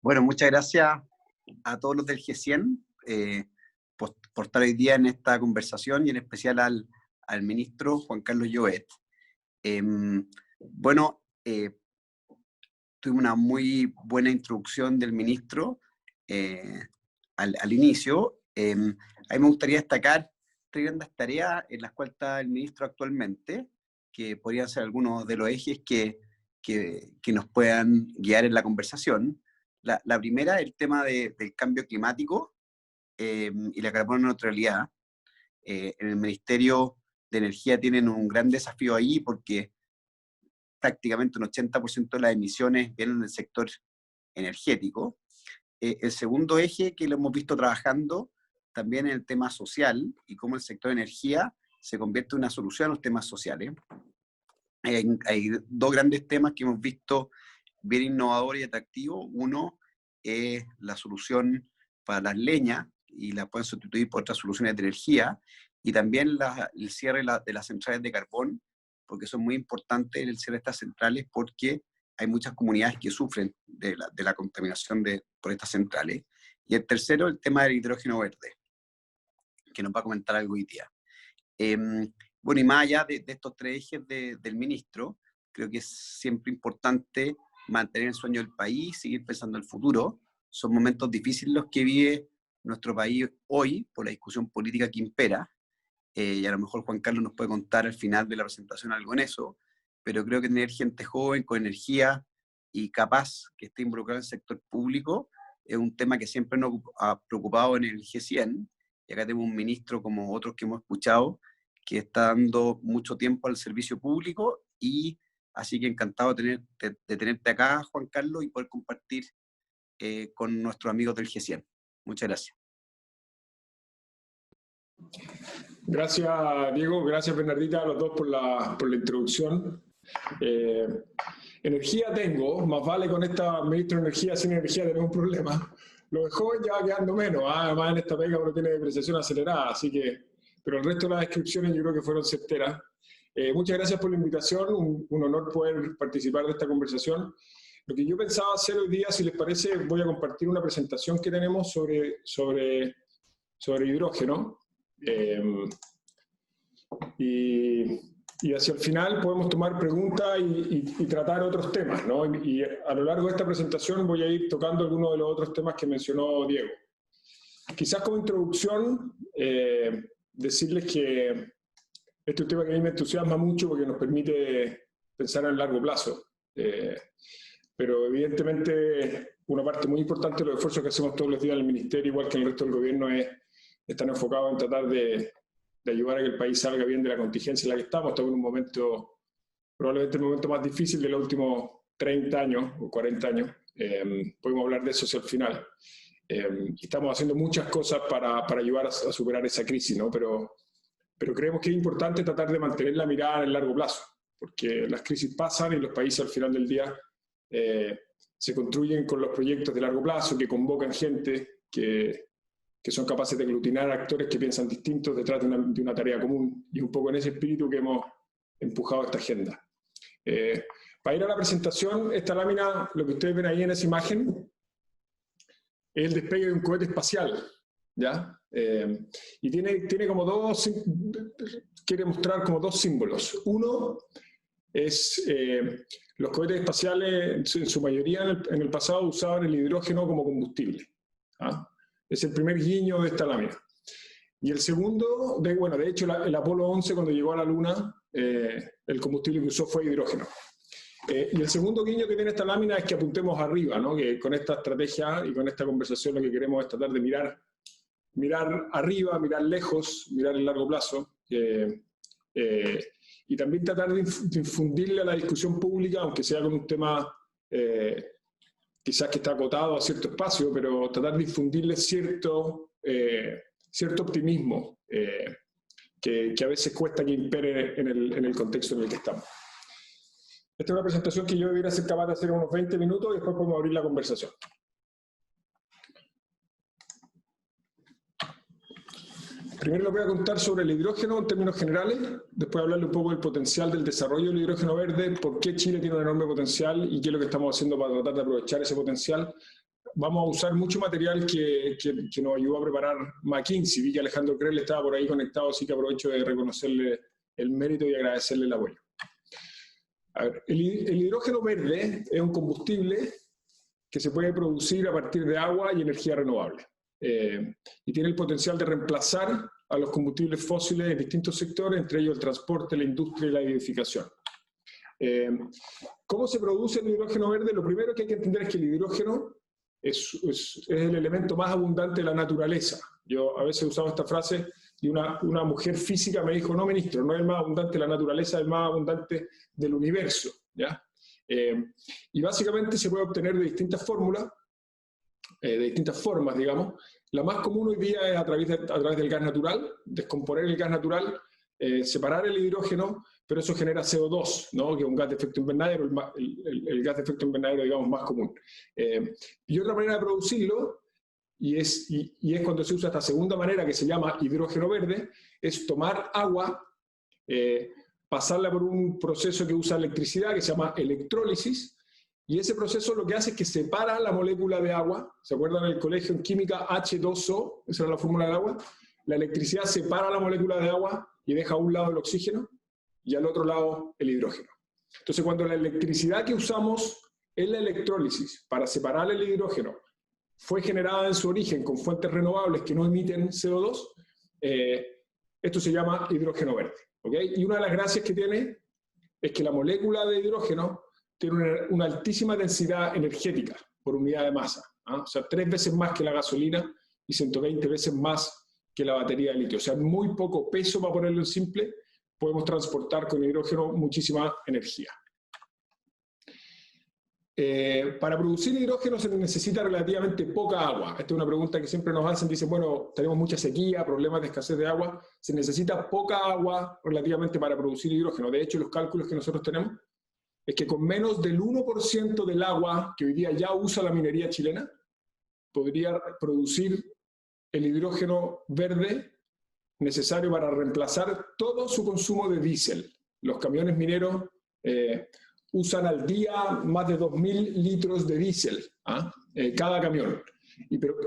Bueno, muchas gracias a todos los del G100 por estar hoy día en esta conversación y en especial al ministro Juan Carlos Llobet. Tuve una muy buena introducción del ministro al inicio. A mí me gustaría destacar tres grandes tareas en las cuales está el ministro actualmente, que podrían ser algunos de los ejes que nos puedan guiar en la conversación. La primera es el tema del cambio climático y la carbono neutralidad. En el Ministerio de Energía tienen un gran desafío ahí porque prácticamente un 80% de las emisiones vienen del sector energético. El segundo eje que lo hemos visto trabajando también en el tema social y cómo el sector de energía se convierte en una solución a los temas sociales. Hay dos grandes temas que hemos visto bien innovadores y atractivos. Uno es la solución para las leñas y la pueden sustituir por otras soluciones de energía, y también el cierre de las centrales de carbón, porque son muy importantes el cierre de estas centrales porque hay muchas comunidades que sufren de la contaminación por estas centrales. Y el tercero, el tema del hidrógeno verde, que nos va a comentar algo hoy día. Bueno, y más allá de estos tres ejes del ministro, creo que es siempre importante mantener el sueño del país, seguir pensando en el futuro. Son momentos difíciles los que vive nuestro país hoy por la discusión política que impera, y a lo mejor Juan Carlos nos puede contar al final de la presentación algo en eso, pero creo que tener gente joven, con energía y capaz que esté involucrada en el sector público es un tema que siempre nos ha preocupado en el G100, y acá tenemos un ministro como otros que hemos escuchado, que está dando mucho tiempo al servicio público, y así que encantado de tenerte acá, Juan Carlos, y poder compartir con nuestros amigos del G100. Muchas gracias. Gracias, Diego. Gracias, Bernardita, a los dos por la introducción. Energía tengo, más vale con esta ministra de Energía. Sin energía tenemos un problema. Lo de joven ya va quedando menos, además en esta pega uno tiene depreciación acelerada, así que, pero el resto de las descripciones yo creo que fueron certeras. Muchas gracias por la invitación, un honor poder participar de esta conversación. Lo que yo pensaba hacer hoy día, si les parece, voy a compartir una presentación que tenemos sobre hidrógeno. Y hacia el final podemos tomar preguntas y tratar otros temas, ¿no? Y a lo largo de esta presentación voy a ir tocando algunos de los otros temas que mencionó Diego. Quizás como introducción, decirles que este es un tema que a mí me entusiasma mucho porque nos permite pensar en largo plazo. Pero evidentemente una parte muy importante de los esfuerzos que hacemos todos los días en el Ministerio, igual que en el resto del gobierno, están enfocados en tratar de ayudar a que el país salga bien de la contingencia en la que estamos. Estamos en un momento, probablemente el momento más difícil de los últimos 30 años o 40 años. Podemos hablar de eso hacia el final. Y estamos haciendo muchas cosas para ayudar a superar esa crisis, ¿no? Pero creemos que es importante tratar de mantener la mirada en el largo plazo, porque las crisis pasan y los países al final del día se construyen con los proyectos de largo plazo que convocan gente que son capaces de aglutinar actores que piensan distintos detrás de una tarea común, y un poco en ese espíritu que hemos empujado esta agenda. Para ir a la presentación, esta lámina, lo que ustedes ven ahí en esa imagen, es el despegue de un cohete espacial, ¿ya? Y tiene como quiere mostrar como dos símbolos. Uno es los cohetes espaciales, en su mayoría en el pasado usaban el hidrógeno como combustible, ¿ah? Es el primer guiño de esta lámina. Y el segundo, de hecho el Apolo 11 cuando llegó a la Luna, el combustible que usó fue hidrógeno. Y el segundo guiño que tiene esta lámina es que apuntemos arriba, ¿no? Que con esta estrategia y con esta conversación lo que queremos es tratar de mirar arriba, mirar lejos, mirar el largo plazo, y también tratar de infundirle a la discusión pública, aunque sea con un tema quizás que está acotado a cierto espacio, pero tratar de infundirle cierto optimismo que a veces cuesta que impere en el contexto en el que estamos. Esta es una presentación que yo debería ser capaz de hacer en unos 20 minutos y después podemos abrir la conversación. Primero les voy a contar sobre el hidrógeno en términos generales, después hablarle un poco del potencial del desarrollo del hidrógeno verde, por qué Chile tiene un enorme potencial y qué es lo que estamos haciendo para tratar de aprovechar ese potencial. vamos a usar mucho material que nos ayudó a preparar McKinsey. Vi que Alejandro Krell estaba por ahí conectado, así que aprovecho de reconocerle el mérito y agradecerle el apoyo. A ver, el hidrógeno verde es un combustible que se puede producir a partir de agua y energía renovable. Y tiene el potencial de reemplazar a los combustibles fósiles en distintos sectores, entre ellos el transporte, la industria y la edificación. ¿Cómo se produce el hidrógeno verde? Lo primero que hay que entender es que el hidrógeno es el elemento más abundante de la naturaleza. Yo a veces he usado esta frase y una mujer física me dijo, no, ministro, no es el más abundante de la naturaleza, es el más abundante del universo, ¿ya? Y básicamente se puede obtener de distintas fórmulas, de distintas formas, digamos. La más común hoy día es a través del gas natural, descomponer el gas natural, separar el hidrógeno, pero eso genera CO2, ¿no? Que es un gas de efecto invernadero, el gas de efecto invernadero, digamos, más común. Y otra manera de producirlo, y es cuando se usa esta segunda manera que se llama hidrógeno verde, es tomar agua, pasarla por un proceso que usa electricidad, que se llama electrólisis, y ese proceso lo que hace es que separa la molécula de agua. ¿Se acuerdan en el colegio en química H2O? Esa era la fórmula del agua. La electricidad separa la molécula de agua y deja a un lado el oxígeno y al otro lado el hidrógeno. Entonces, cuando la electricidad que usamos en la electrólisis para separar el hidrógeno fue generada en su origen con fuentes renovables que no emiten CO2, esto se llama hidrógeno verde, ¿okay? Y una de las gracias que tiene es que la molécula de hidrógeno tiene una altísima densidad energética por unidad de masa, ¿ah? O sea, 3 veces más que la gasolina y 120 veces más que la batería de litio. O sea, muy poco peso, para ponerlo en simple, podemos transportar con hidrógeno muchísima energía. Para producir hidrógeno se necesita relativamente poca agua. Esta es una pregunta que siempre nos hacen, dicen, bueno, tenemos mucha sequía, problemas de escasez de agua. Se necesita poca agua relativamente para producir hidrógeno. De hecho, los cálculos que nosotros tenemos es que con menos del 1% del agua que hoy día ya usa la minería chilena, podría producir el hidrógeno verde necesario para reemplazar todo su consumo de diésel. Los camiones mineros usan al día más de 2.000 litros de diésel, cada camión.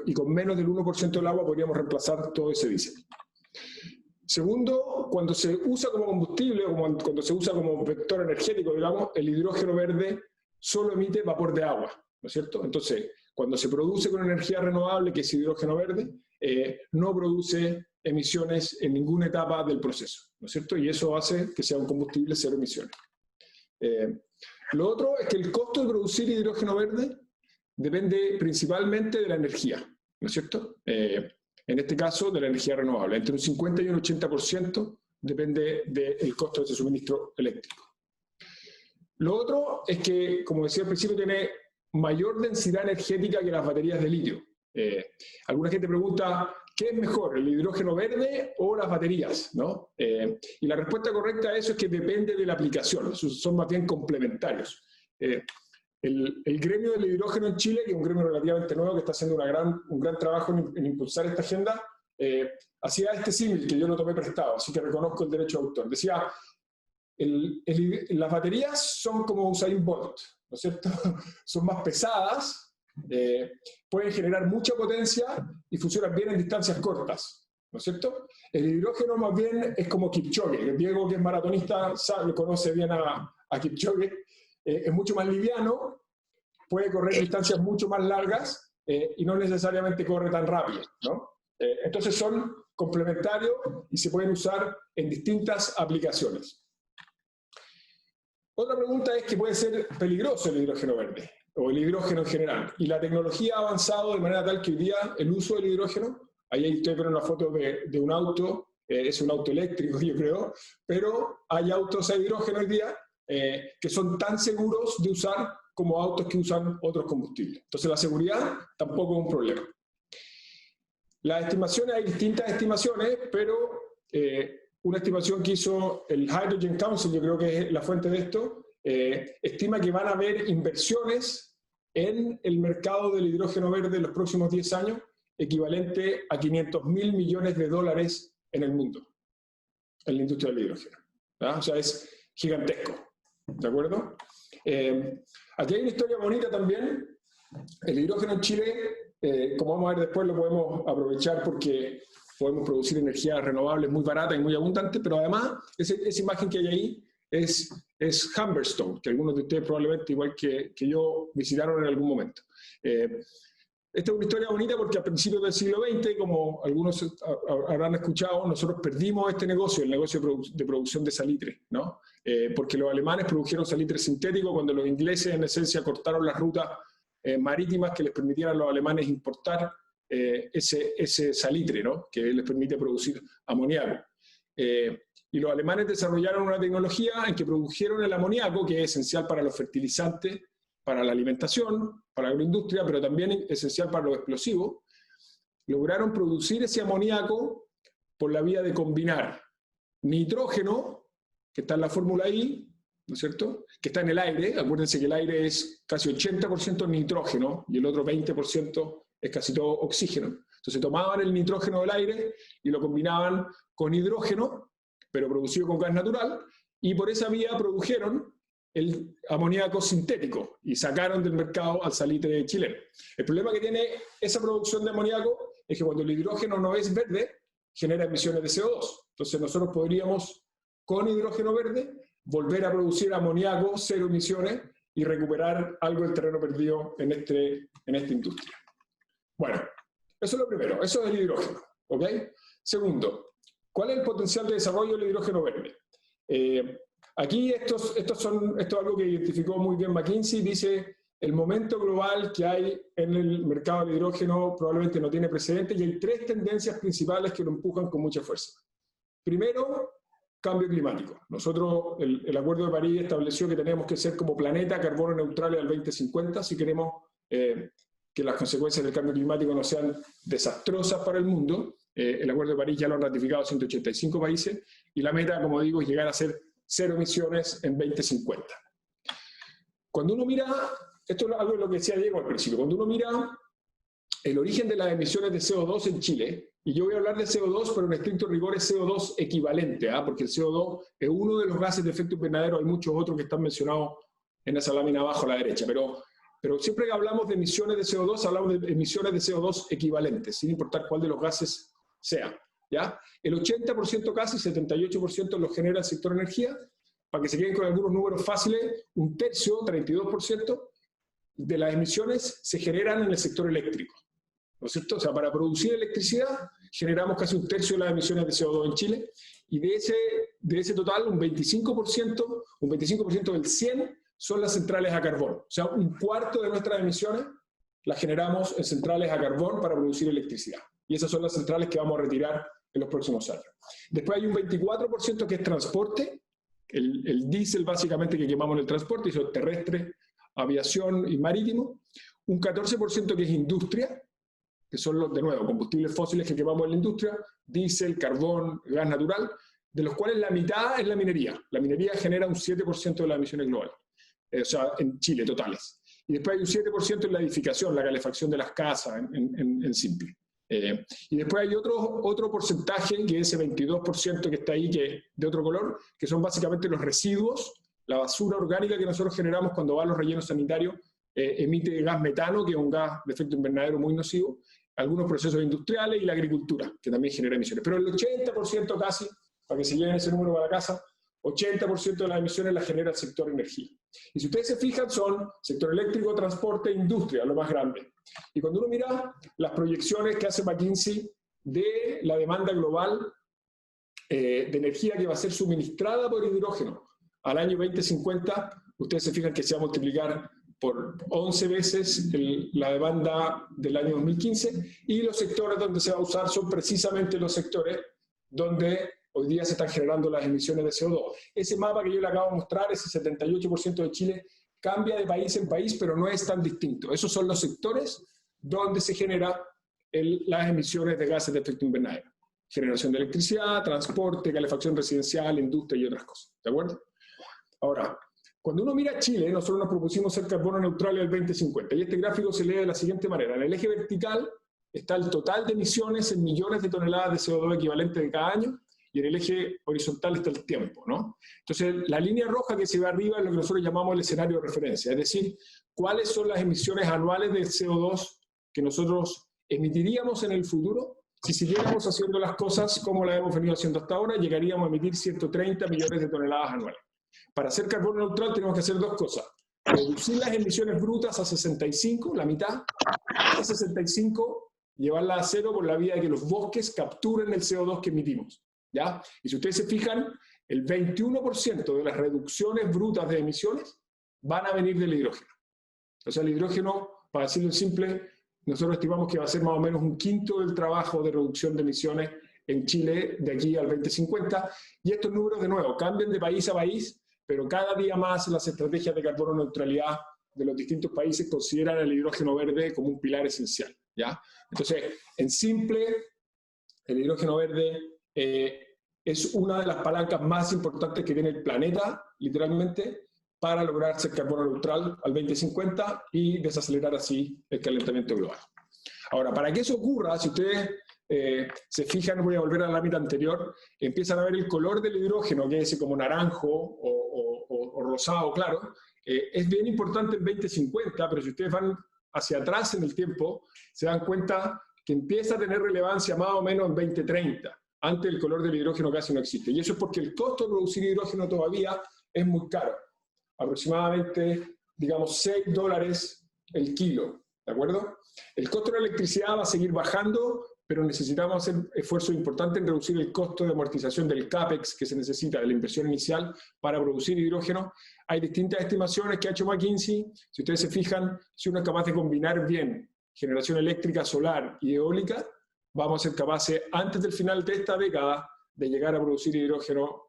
Y con menos del 1% del agua podríamos reemplazar todo ese diésel. Segundo, cuando se usa como combustible, o cuando se usa como vector energético, digamos, el hidrógeno verde solo emite vapor de agua, ¿no es cierto? Entonces, cuando se produce con energía renovable, que es hidrógeno verde, no produce emisiones en ninguna etapa del proceso, ¿no es cierto? Y eso hace que sea un combustible cero emisiones. Lo otro es que el costo de producir hidrógeno verde depende principalmente de la energía, ¿no es cierto? En este caso, de la energía renovable. Entre un 50 y un 80% depende del costo de ese suministro eléctrico. Lo otro es que, como decía al principio, tiene mayor densidad energética que las baterías de litio. Alguna gente pregunta, ¿qué es mejor, el hidrógeno verde o las baterías, ¿no? Y la respuesta correcta a eso es que depende de la aplicación, son más bien complementarios. El gremio del hidrógeno en Chile, que es un gremio relativamente nuevo que está haciendo un gran trabajo en impulsar esta agenda, hacía este símil que yo lo tomé prestado, así que reconozco el derecho de autor. Decía, las baterías son como Usain Bolt, ¿no es cierto? Son más pesadas, pueden generar mucha potencia y funcionan bien en distancias cortas, ¿no es cierto? El hidrógeno más bien es como Kipchoge. Diego, que es maratonista, conoce bien a Kipchoge. Es mucho más liviano, puede correr distancias mucho más largas y no necesariamente corre tan rápido, ¿no? Entonces son complementarios y se pueden usar en distintas aplicaciones. Otra pregunta es que puede ser peligroso el hidrógeno verde, o el hidrógeno en general. Y la tecnología ha avanzado de manera tal que hoy día el uso del hidrógeno, ahí ustedes ven una foto de un auto, es un auto eléctrico yo creo, pero hay autos a hidrógeno hoy día que son tan seguros de usar como autos que usan otros combustibles. Entonces la seguridad tampoco es un problema. Las estimaciones, hay distintas estimaciones, pero una estimación que hizo el Hydrogen Council, yo creo que es la fuente de esto, estima que van a haber inversiones en el mercado del hidrógeno verde en los próximos 10 años, equivalente a 500.000 millones de dólares en el mundo, en la industria del hidrógeno, ¿verdad? O sea, es gigantesco, ¿de acuerdo? Aquí hay una historia bonita también. El hidrógeno en Chile, como vamos a ver después, lo podemos aprovechar porque podemos producir energía renovable muy barata y muy abundante, pero además esa imagen que hay ahí es Humberstone, que algunos de ustedes probablemente, igual que yo, visitaron en algún momento. Esta es una historia bonita porque a principios del siglo XX, como algunos habrán escuchado, nosotros perdimos este negocio, el negocio de producción de salitre, ¿no? Porque los alemanes produjeron salitre sintético cuando los ingleses en esencia cortaron las rutas marítimas que les permitieran a los alemanes importar ese salitre, ¿no? Que les permite producir amoníaco. Y los alemanes desarrollaron una tecnología en que produjeron el amoníaco, que es esencial para los fertilizantes, para la alimentación, para la agroindustria, pero también esencial para los explosivos. Lograron producir ese amoníaco por la vía de combinar nitrógeno, que está en la fórmula I, ¿no es cierto?, que está en el aire. Acuérdense que el aire es casi 80% nitrógeno y el otro 20% es casi todo oxígeno. Entonces tomaban el nitrógeno del aire y lo combinaban con hidrógeno, pero producido con gas natural, y por esa vía produjeron el amoníaco sintético y sacaron del mercado al salitre chileno. El problema que tiene esa producción de amoníaco es que cuando el hidrógeno no es verde, genera emisiones de CO2. Entonces nosotros podríamos, con hidrógeno verde, volver a producir amoníaco, cero emisiones, y recuperar algo del terreno perdido en esta industria. Bueno, eso es lo primero, eso es el hidrógeno, ¿ok? Segundo, ¿cuál es el potencial de desarrollo del hidrógeno verde? Aquí esto es algo que identificó muy bien McKinsey. Dice, el momento global que hay en el mercado de hidrógeno probablemente no tiene precedentes y hay tres tendencias principales que lo empujan con mucha fuerza. Primero, cambio climático. Nosotros, el Acuerdo de París estableció que tenemos que ser como planeta carbono neutrales al 2050 si queremos que las consecuencias del cambio climático no sean desastrosas para el mundo. El Acuerdo de París ya lo han ratificado 185 países y la meta, como digo, es llegar a ser cero emisiones en 2050. Cuando uno mira, esto es algo de lo que decía Diego al principio, cuando uno mira el origen de las emisiones de CO2 en Chile, y yo voy a hablar de CO2, pero en estricto rigor es CO2 equivalente, porque el CO2 es uno de los gases de efecto invernadero, hay muchos otros que están mencionados en esa lámina abajo a la derecha, pero siempre que hablamos de emisiones de CO2, hablamos de emisiones de CO2 equivalentes, sin importar cuál de los gases sea. ¿Ya? El 80% casi, 78% lo genera el sector energía. Para que se queden con algunos números fáciles, un tercio, 32%, de las emisiones se generan en el sector eléctrico, ¿no es cierto? O sea, para producir electricidad generamos casi un tercio de las emisiones de CO2 en Chile, y de ese total un 25% del 100 son las centrales a carbón. O sea, un cuarto de nuestras emisiones las generamos en centrales a carbón para producir electricidad. Y esas son las centrales que vamos a retirar en los próximos años. Después hay un 24% que es transporte, el diésel básicamente que quemamos en el transporte, y eso es terrestre, aviación y marítimo. Un 14% que es industria, que son los, de nuevo, combustibles fósiles que quemamos en la industria, diésel, carbón, gas natural, de los cuales la mitad es la minería. La minería genera un 7% de las emisiones globales, o sea, en Chile totales. Y después hay un 7% en la edificación, la calefacción de las casas, en simple. Y después hay otro porcentaje, que es ese 22% que está ahí, que de otro color, que son básicamente los residuos, la basura orgánica que nosotros generamos cuando va a los rellenos sanitarios, emite gas metano, que es un gas de efecto invernadero muy nocivo, algunos procesos industriales y la agricultura, que también genera emisiones. Pero el 80% casi, para que se lleven ese número para la casa, 80% de las emisiones las genera el sector energía. Y si ustedes se fijan, son sector eléctrico, transporte e industria, lo más grande. Y cuando uno mira las proyecciones que hace McKinsey de la demanda global de energía que va a ser suministrada por hidrógeno al año 2050, ustedes se fijan que se va a multiplicar por 11 veces la demanda del año 2015, y los sectores donde se va a usar son precisamente los sectores donde hoy día se están generando las emisiones de CO2. Ese mapa que yo le acabo de mostrar, ese 78% de Chile, cambia de país en país, pero no es tan distinto. Esos son los sectores donde se generan las emisiones de gases de efecto invernadero. Generación de electricidad, transporte, calefacción residencial, industria y otras cosas. ¿De acuerdo? Ahora, cuando uno mira Chile, nosotros nos propusimos ser carbono neutral al 2050. Y este gráfico se lee de la siguiente manera. En el eje vertical está el total de emisiones en millones de toneladas de CO2 equivalente de cada año, y en el eje horizontal está el tiempo, ¿no? Entonces, la línea roja que se ve arriba es lo que nosotros llamamos el escenario de referencia, es decir, cuáles son las emisiones anuales de CO2 que nosotros emitiríamos en el futuro. Si siguiéramos haciendo las cosas como las hemos venido haciendo hasta ahora, llegaríamos a emitir 130 millones de toneladas anuales. Para ser carbono neutral tenemos que hacer dos cosas. Reducir las emisiones brutas a 65, la mitad. A 65, llevarla a cero por la vía de que los bosques capturen el CO2 que emitimos, ¿ya? Y si ustedes se fijan, el 21% de las reducciones brutas de emisiones van a venir del hidrógeno. O sea, el hidrógeno, para decirlo en simple, nosotros estimamos que va a ser más o menos un quinto del trabajo de reducción de emisiones en Chile de aquí al 2050. Y estos números, de nuevo, cambian de país a país, pero cada día más las estrategias de carbono neutralidad de los distintos países consideran el hidrógeno verde como un pilar esencial, ¿ya? Entonces, en simple, el hidrógeno verde es una de las palancas más importantes que tiene el planeta, literalmente, para lograr ser carbono neutral al 2050 y desacelerar así el calentamiento global. Ahora, para que eso ocurra, si ustedes se fijan, voy a volver a la lámina anterior, empiezan a ver el color del hidrógeno, que es ese como naranjo o rosado, claro. Es bien importante en 2050, pero si ustedes van hacia atrás en el tiempo, se dan cuenta que empieza a tener relevancia más o menos en 2030. Antes el color del hidrógeno casi no existe. Y eso es porque el costo de producir hidrógeno todavía es muy caro. Aproximadamente, digamos, $6 el kilo, ¿de acuerdo? El costo de la electricidad va a seguir bajando, pero necesitamos hacer esfuerzos importantes en reducir el costo de amortización del CAPEX que se necesita, de la inversión inicial para producir hidrógeno. Hay distintas estimaciones que ha hecho McKinsey. Si ustedes se fijan, si uno es capaz de combinar bien generación eléctrica solar y eólica, vamos a ser capaces, antes del final de esta década, de llegar a producir hidrógeno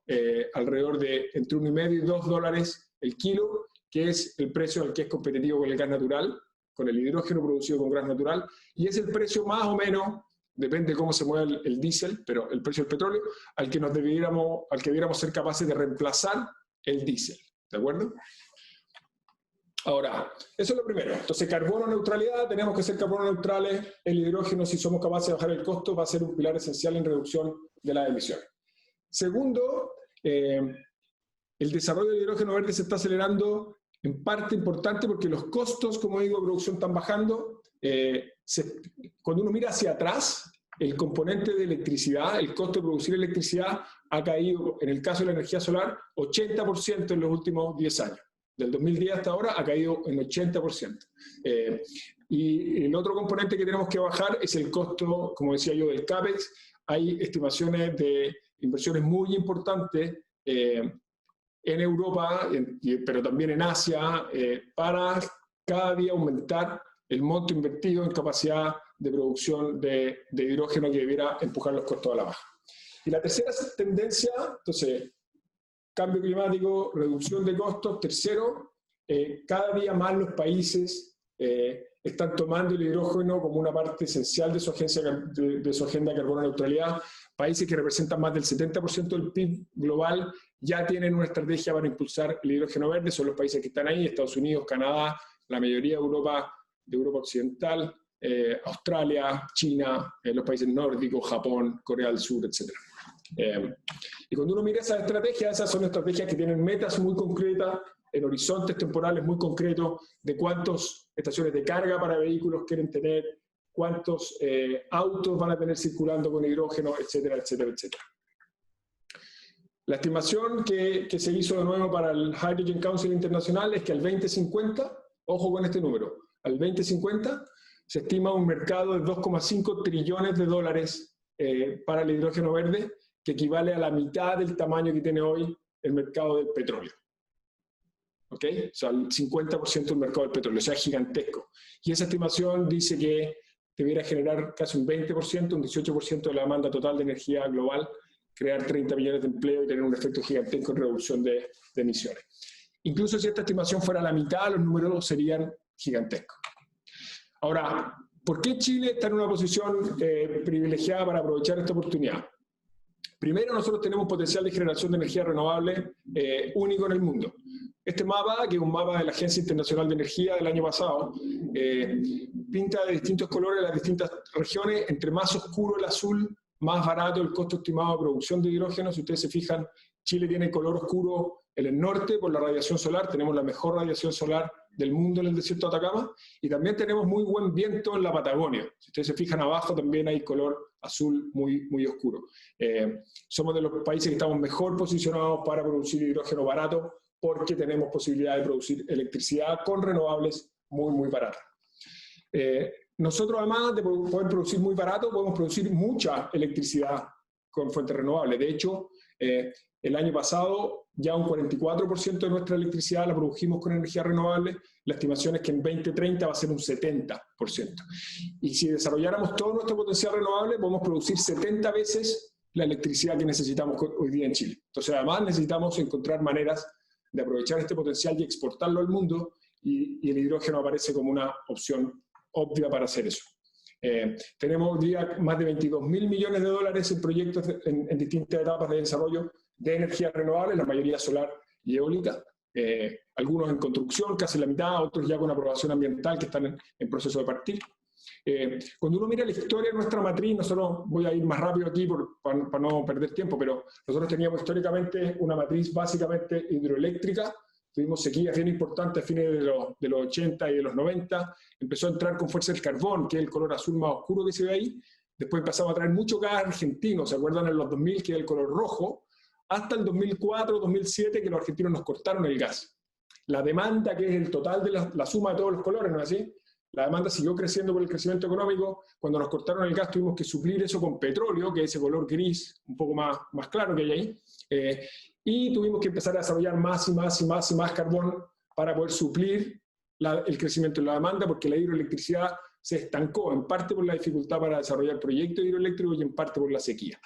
alrededor de entre $1,5 y $2 el kilo, que es el precio al que es competitivo con el gas natural, con el hidrógeno producido con gas natural, y es el precio más o menos, depende de cómo se mueve el diésel, pero el precio del petróleo, al que debiéramos ser capaces de reemplazar el diésel, ¿de acuerdo? Ahora, eso es lo primero. Entonces, carbono neutralidad, tenemos que ser carbono neutrales. El hidrógeno, si somos capaces de bajar el costo, va a ser un pilar esencial en reducción de las emisiones. Segundo, el desarrollo del hidrógeno verde se está acelerando en parte importante porque los costos, como digo, de producción están bajando. Cuando uno mira hacia atrás, el componente de electricidad, el costo de producir electricidad ha caído, en el caso de la energía solar, 80% en los últimos 10 años. Del 2010 hasta ahora ha caído en 80%. Y el otro componente que tenemos que bajar es el costo, como decía yo, del CAPEX. Hay estimaciones de inversiones muy importantes en Europa, pero también en Asia, para cada día aumentar el monto invertido en capacidad de producción de hidrógeno que debiera empujar los costos a la baja. Y la tercera tendencia, entonces, cambio climático, reducción de costos. Tercero, cada día más los países están tomando el hidrógeno como una parte esencial de su agenda de carbono neutralidad. Países que representan más del 70% del PIB global ya tienen una estrategia para impulsar el hidrógeno verde. Son los países que están ahí: Estados Unidos, Canadá, la mayoría de Europa Occidental, Australia, China, los países nórdicos, Japón, Corea del Sur, etc. Y cuando uno mira esas estrategias, esas son estrategias que tienen metas muy concretas, en horizontes temporales muy concretos, de cuántas estaciones de carga para vehículos quieren tener, cuántos autos van a tener circulando con hidrógeno, etcétera, etcétera, etcétera. La estimación que se hizo de nuevo para el Hydrogen Council Internacional es que al 2050, ojo con este número, al 2050 se estima un mercado de $2,5 trillones para el hidrógeno verde, que equivale a la mitad del tamaño que tiene hoy el mercado del petróleo. ¿Ok? O sea, el 50% del mercado del petróleo, o sea, gigantesco. Y esa estimación dice que debiera generar casi un 20%, un 18% de la demanda total de energía global, crear 30 millones de empleo y tener un efecto gigantesco en reducción de emisiones. Incluso si esta estimación fuera la mitad, los números serían gigantescos. Ahora, ¿por qué Chile está en una posición privilegiada para aprovechar esta oportunidad? Primero, nosotros tenemos un potencial de generación de energía renovable único en el mundo. Este mapa, que es un mapa de la Agencia Internacional de Energía del año pasado, pinta de distintos colores las distintas regiones. Entre más oscuro el azul, más barato el costo estimado de producción de hidrógeno. Si ustedes se fijan, Chile tiene color oscuro en el norte por la radiación solar, tenemos la mejor radiación solar del mundo en el desierto de Atacama, y también tenemos muy buen viento en la Patagonia. Si ustedes se fijan abajo, también hay color azul muy, muy oscuro. Somos de los países que estamos mejor posicionados para producir hidrógeno barato, porque tenemos posibilidad de producir electricidad con renovables muy, muy baratas. Nosotros, además de poder producir muy barato, podemos producir mucha electricidad con fuentes renovables. De hecho, el año pasado ya un 44% de nuestra electricidad la produjimos con energía renovable. La estimación es que en 2030 va a ser un 70%. Y si desarrolláramos todo nuestro potencial renovable, podemos producir 70 veces la electricidad que necesitamos hoy día en Chile. Entonces, además, necesitamos encontrar maneras de aprovechar este potencial y exportarlo al mundo, y el hidrógeno aparece como una opción obvia para hacer eso. Tenemos hoy día más de 22.000 millones de dólares en proyectos en distintas etapas de desarrollo de energía renovable, la mayoría solar y eólica, algunos en construcción, casi la mitad, otros ya con aprobación ambiental que están en proceso de partir. Cuando uno mira la historia de nuestra matriz, nosotros, voy a ir más rápido aquí para no perder tiempo, pero nosotros teníamos históricamente una matriz básicamente hidroeléctrica. Tuvimos sequías bien importantes a fines de los 80 y de los 90, empezó a entrar con fuerza el carbón, que es el color azul más oscuro que se ve ahí. Después empezamos a traer mucho gas argentino, ¿se acuerdan? En los 2000, que es el color rojo, hasta el 2004, 2007, que los argentinos nos cortaron el gas. La demanda, que es el total de la suma de todos los colores, ¿no es así? La demanda siguió creciendo por el crecimiento económico. Cuando nos cortaron el gas tuvimos que suplir eso con petróleo, que es ese color gris, un poco más claro que hay ahí. Y tuvimos que empezar a desarrollar más y más carbón para poder suplir el crecimiento de la demanda, porque la hidroelectricidad se estancó, en parte por la dificultad para desarrollar proyectos hidroeléctricos y en parte por la sequía.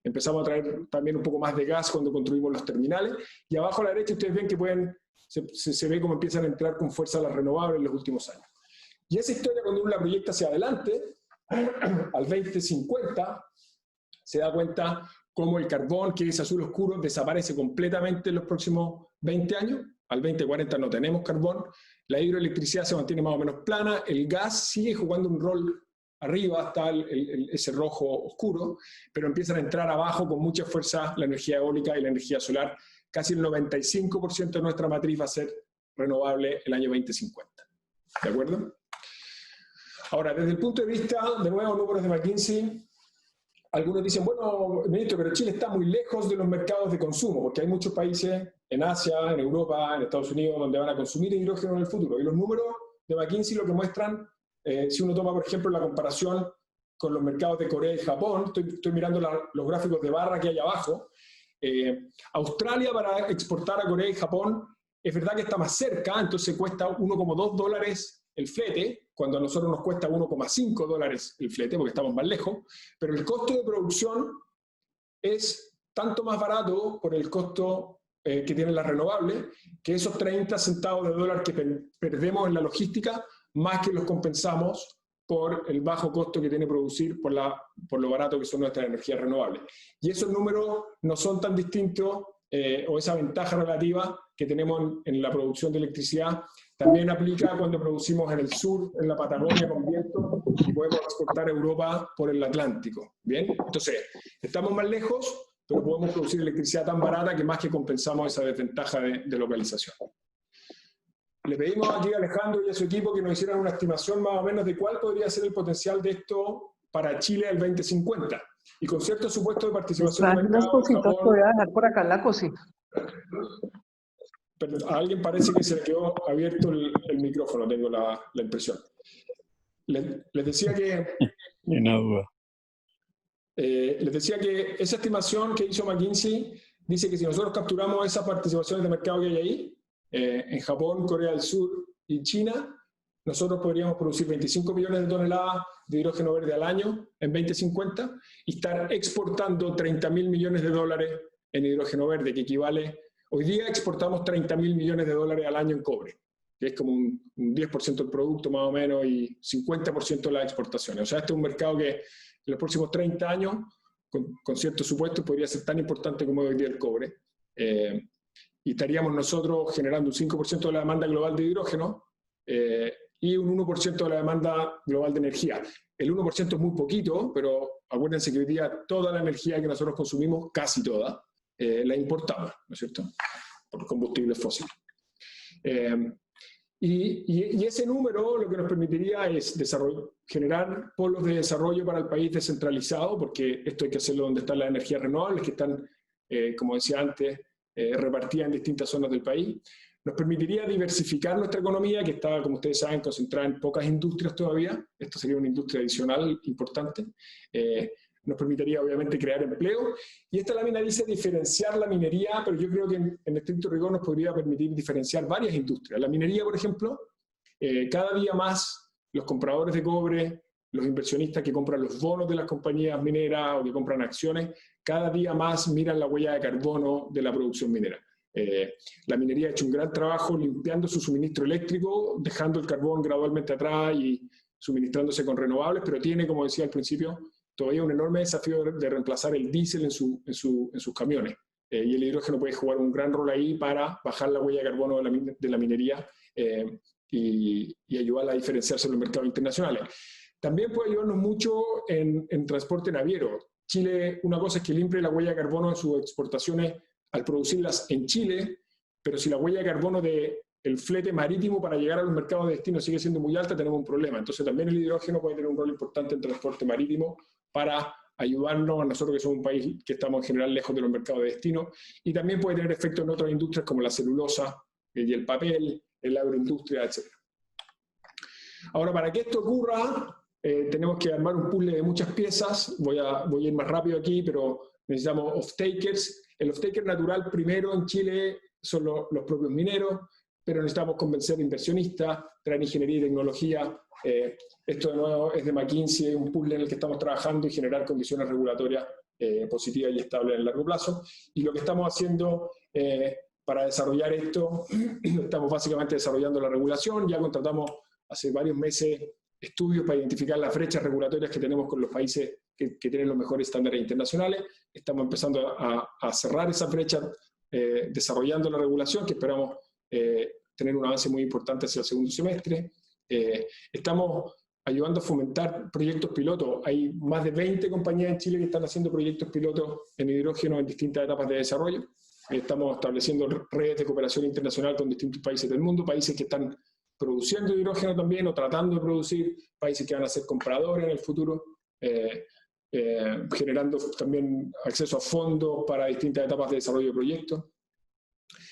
Empezamos a traer también un poco más de gas cuando construimos los terminales, y abajo a la derecha ustedes ven que se ve cómo empiezan a entrar con fuerza las renovables en los últimos años. Y esa historia, cuando uno la proyecta hacia adelante, al 2050, se da cuenta cómo el carbón, que es azul oscuro, desaparece completamente en los próximos 20 años. Al 2040 no tenemos carbón, la hidroelectricidad se mantiene más o menos plana, el gas sigue jugando un rol arriba, está ese rojo oscuro, pero empiezan a entrar abajo con mucha fuerza la energía eólica y la energía solar. Casi el 95% de nuestra matriz va a ser renovable el año 2050. ¿De acuerdo? Ahora, desde el punto de vista, de nuevo, números de McKinsey, algunos dicen, bueno, ministro, pero Chile está muy lejos de los mercados de consumo, porque hay muchos países en Asia, en Europa, en Estados Unidos, donde van a consumir hidrógeno en el futuro. Y los números de McKinsey lo que muestran, si uno toma, por ejemplo, la comparación con los mercados de Corea y Japón, estoy mirando los gráficos de barra que hay abajo, Australia, para exportar a Corea y Japón, es verdad que está más cerca, entonces cuesta $1,2 el flete, cuando a nosotros nos cuesta $1,5 el flete, porque estamos más lejos, pero el costo de producción es tanto más barato por el costo que tienen las renovables, que esos 30 centavos de dólar que perdemos en la logística, más que los compensamos por el bajo costo que tiene producir por lo barato que son nuestras energías renovables. Y esos números no son tan distintos, o esa ventaja relativa que tenemos en la producción de electricidad, también aplica cuando producimos en el sur, en la Patagonia con viento, y podemos exportar a Europa por el Atlántico. ¿Bien? Entonces, estamos más lejos, pero podemos producir electricidad tan barata que más que compensamos esa desventaja de localización. Le pedimos aquí a Alejandro y a su equipo que nos hicieran una estimación más o menos de cuál podría ser el potencial de esto para Chile al 2050. Y con cierto supuesto de participación de mercado. Unas cositas que voy a dejar por acá en la cocina. Pero a alguien parece que se le quedó abierto el micrófono, tengo la impresión. Les decía que... Una duda. Les decía que esa estimación que hizo McKinsey dice que si nosotros capturamos esas participaciones de mercado que hay ahí, en Japón, Corea del Sur y China, nosotros podríamos producir 25 millones de toneladas de hidrógeno verde al año en 2050 y estar exportando 30.000 millones de dólares en hidrógeno verde, que equivale... Hoy día exportamos 30.000 millones de dólares al año en cobre, que es como un 10% del producto más o menos y 50% de las exportaciones. O sea, este es un mercado que en los próximos 30 años, con ciertos supuestos, podría ser tan importante como hoy día el cobre. Y estaríamos nosotros generando un 5% de la demanda global de hidrógeno y un 1% de la demanda global de energía. El 1% es muy poquito, pero acuérdense que hoy día toda la energía que nosotros consumimos, casi toda, la importamos, ¿no es cierto?, por combustibles fósiles. Y ese número lo que nos permitiría es generar polos de desarrollo para el país descentralizado, porque esto hay que hacerlo donde están las energías renovables, que están, como decía antes, repartidas en distintas zonas del país. Nos permitiría diversificar nuestra economía, que está, como ustedes saben, concentrada en pocas industrias todavía. Esto sería una industria adicional importante. Nos permitiría, obviamente, crear empleo. Y esta lámina dice diferenciar la minería, pero yo creo que en estricto rigor nos podría permitir diferenciar varias industrias. La minería, por ejemplo, cada día más los compradores de cobre, los inversionistas que compran los bonos de las compañías mineras o que compran acciones, cada día más miran la huella de carbono de la producción minera. La minería ha hecho un gran trabajo limpiando su suministro eléctrico, dejando el carbón gradualmente atrás y suministrándose con renovables, pero tiene, como decía al principio, todavía un enorme desafío de reemplazar el diésel en sus camiones. Y el hidrógeno puede jugar un gran rol ahí para bajar la huella de carbono de la minería y ayudarla a diferenciarse en los mercados internacionales. También puede ayudarnos mucho en transporte naviero. Chile, una cosa es que limpie la huella de carbono en sus exportaciones al producirlas en Chile, pero si la huella de carbono del flete marítimo para llegar a los mercados de destino sigue siendo muy alta, tenemos un problema. Entonces también el hidrógeno puede tener un rol importante en transporte marítimo para ayudarnos a nosotros que somos un país que estamos en general lejos de los mercados de destino, y también puede tener efectos en otras industrias como la celulosa y el papel, la agroindustria, etc. Ahora, para que esto ocurra, tenemos que armar un puzzle de muchas piezas. Voy a ir más rápido aquí, pero necesitamos off-takers. El off-taker natural primero en Chile son los propios mineros, pero necesitamos convencer de inversionistas, traer ingeniería y tecnología. Esto de nuevo es de McKinsey, un puzzle en el que estamos trabajando y generar condiciones regulatorias positivas y estables en el largo plazo. Y lo que estamos haciendo para desarrollar esto, estamos básicamente desarrollando la regulación. Ya contratamos hace varios meses estudios para identificar las brechas regulatorias que tenemos con los países que tienen los mejores estándares internacionales. Estamos empezando a cerrar esas brechas, desarrollando la regulación, que esperamos tener un avance muy importante hacia el segundo semestre. Estamos ayudando a fomentar proyectos pilotos. Hay más de 20 compañías en Chile que están haciendo proyectos pilotos en hidrógeno en distintas etapas de desarrollo. Estamos estableciendo redes de cooperación internacional con distintos países del mundo, países que están produciendo hidrógeno también o tratando de producir, países que van a ser compradores en el futuro, generando también acceso a fondos para distintas etapas de desarrollo de proyectos.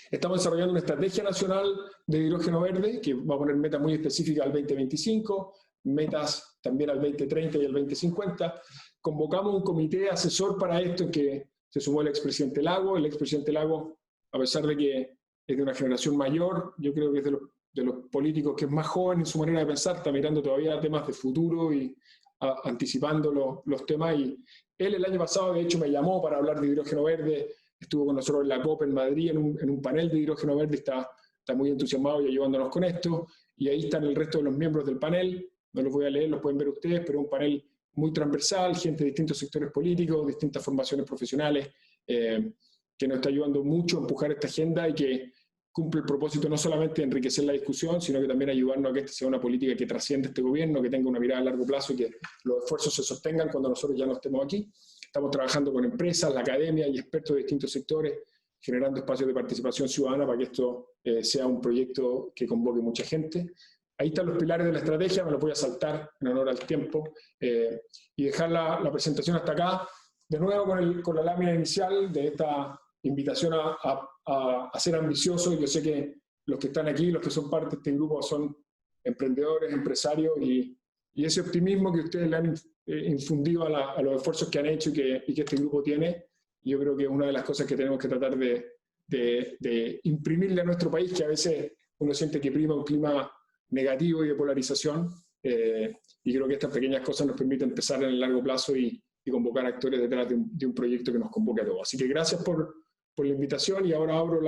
Estamos desarrollando una estrategia nacional de hidrógeno verde que va a poner metas muy específicas al 2025, metas también al 2030 y al 2050. Convocamos un comité asesor para esto en que se sumó el expresidente Lago. El expresidente Lago, a pesar de que es de una generación mayor, yo creo que es de los políticos que es más joven en su manera de pensar, está mirando todavía temas de futuro y anticipando los temas. Y él el año pasado, de hecho, me llamó para hablar de hidrógeno verde. Estuvo con nosotros en la COP en Madrid en un panel de hidrógeno verde, está muy entusiasmado y ayudándonos con esto. Y ahí están el resto de los miembros del panel. No los voy a leer, los pueden ver ustedes, pero un panel muy transversal, gente de distintos sectores políticos, distintas formaciones profesionales, que nos está ayudando mucho a empujar esta agenda y que cumple el propósito no solamente de enriquecer la discusión, sino que también ayudarnos a que esta sea una política que trascienda este gobierno, que tenga una mirada a largo plazo y que los esfuerzos se sostengan cuando nosotros ya no estemos aquí. Estamos trabajando con empresas, la academia y expertos de distintos sectores, generando espacios de participación ciudadana para que esto sea un proyecto que convoque mucha gente. Ahí están los pilares de la estrategia, me los voy a saltar en honor al tiempo y dejar la presentación hasta acá. De nuevo con la lámina inicial de esta invitación a ser ambiciosos. Yo sé que los que están aquí, los que son parte de este grupo, son emprendedores, empresarios, y ese optimismo que ustedes le han infundido a los esfuerzos que han hecho y que este grupo tiene, yo creo que es una de las cosas que tenemos que tratar de imprimirle a nuestro país, que a veces uno siente que prima un clima negativo y de polarización, y creo que estas pequeñas cosas nos permiten empezar en el largo plazo y convocar actores detrás de un proyecto que nos convoque a todos. Así que gracias por la invitación, y ahora abro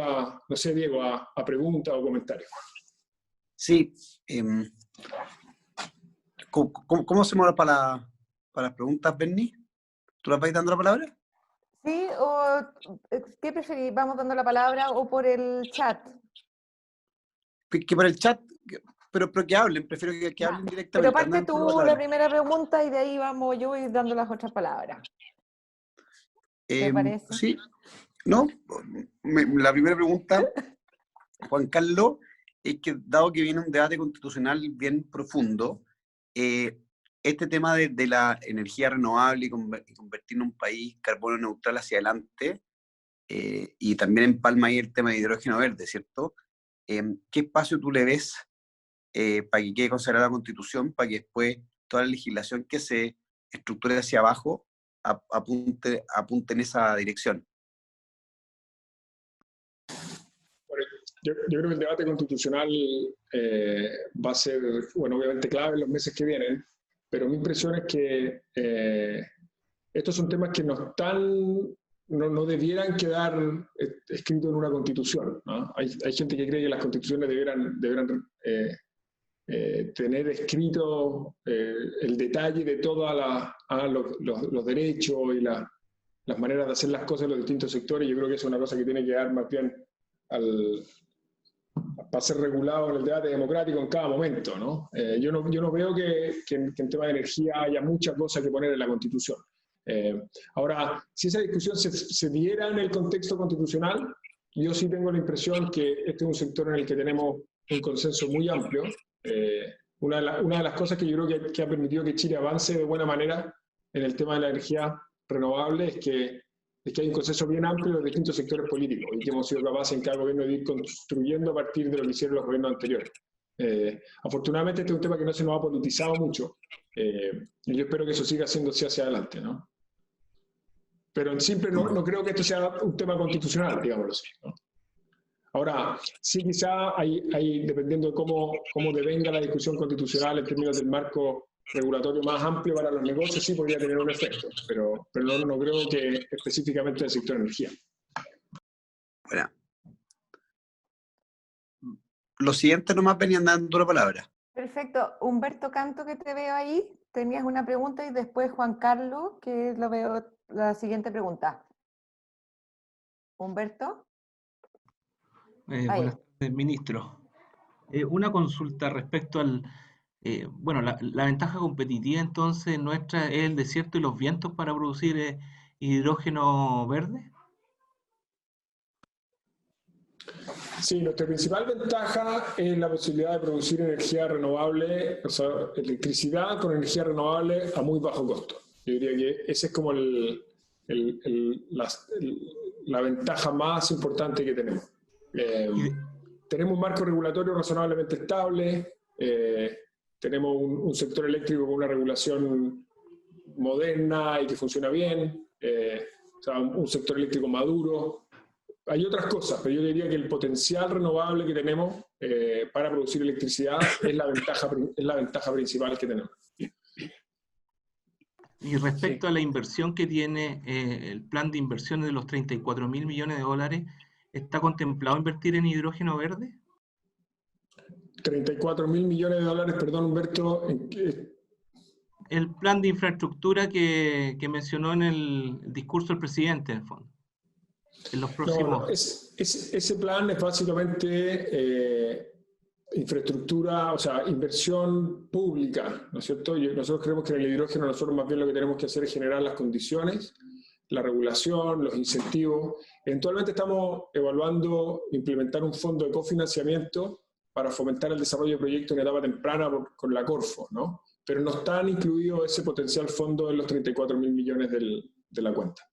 no sé, Diego, a preguntas o comentarios. Sí. ¿Cómo hacemos ahora para las preguntas, Berni? ¿Tú las vas dando la palabra? Sí, o ¿qué preferís? ¿Vamos dando la palabra o por el chat? Que por el chat, pero que hablen, prefiero que Ya. hablen Pero directamente. parte Andan con la tú la palabra. primera pregunta y de ahí vamos yo ir dando las otras palabras. ¿Te parece? Sí, no, la primera pregunta, Juan Carlos, es que dado que viene un debate constitucional bien profundo, este tema de la energía renovable y convertir en un país carbono neutral hacia adelante, y también empalma ahí el tema de hidrógeno verde, ¿cierto? ¿Qué espacio tú le ves para que quede consagrada la Constitución, para que después toda la legislación que se estructure hacia abajo apunte en esa dirección? Bueno, yo creo que el debate constitucional va a ser, bueno, obviamente clave en los meses que vienen, pero mi impresión es que estos son temas que no debieran quedar escritos en una constitución, ¿no? Hay gente que cree que las constituciones debieran tener escrito el detalle de todos los derechos y las maneras de hacer las cosas en los distintos sectores. Yo creo que es una cosa que tiene que dar más bien para ser regulado en el debate democrático en cada momento, ¿no? Yo no veo que en tema de energía haya muchas cosas que poner en la Constitución. Ahora, si esa discusión se diera en el contexto constitucional, yo sí tengo la impresión que este es un sector en el que tenemos un consenso muy amplio. Una de las cosas que yo creo que ha permitido que Chile avance de buena manera en el tema de la energía renovable es que hay un consenso bien amplio de los distintos sectores políticos y que hemos sido capaces en cada gobierno de ir construyendo a partir de lo que hicieron los gobiernos anteriores. Afortunadamente este es un tema que no se nos ha politizado mucho y yo espero que eso siga haciéndose hacia adelante, ¿no? Pero en simple no creo que esto sea un tema constitucional, digámoslo así, ¿no? Ahora, sí quizá hay dependiendo de cómo devenga la discusión constitucional en términos del marco regulatorio más amplio para los negocios, sí podría tener un efecto, pero no creo que específicamente del sector energía. Bueno. Los siguientes nomás venían dando la palabra. Perfecto. Humberto Canto, que te veo ahí, tenías una pregunta y después Juan Carlos, que lo veo la siguiente pregunta. Humberto. Buenas tardes, ministro. Una consulta respecto al... bueno, la ventaja competitiva entonces nuestra es el desierto y los vientos para producir hidrógeno verde. Sí, nuestra principal ventaja es la posibilidad de producir energía renovable, o sea, electricidad con energía renovable a muy bajo costo. Yo diría que esa es como la ventaja más importante que tenemos. Tenemos un marco regulatorio razonablemente estable, tenemos un sector eléctrico con una regulación moderna y que funciona bien, o sea, un sector eléctrico maduro. Hay otras cosas, pero yo diría que el potencial renovable que tenemos para producir electricidad es la ventaja principal que tenemos. Y respecto a la inversión que tiene el plan de inversiones de los 34.000 millones de dólares, ¿está contemplado invertir en hidrógeno verde? 34.000 millones de dólares, perdón, Humberto. El plan de infraestructura que mencionó en el discurso del presidente, en el fondo. En los próximos... No, ese plan es básicamente infraestructura, o sea, inversión pública, ¿no es cierto? Nosotros creemos que en el hidrógeno nosotros más bien lo que tenemos que hacer es generar las condiciones, la regulación, los incentivos. Eventualmente estamos evaluando implementar un fondo de cofinanciamiento para fomentar el desarrollo de proyectos en etapa temprana con la Corfo, ¿no? Pero no están incluidos ese potencial fondo en los 34.000 millones de la cuenta.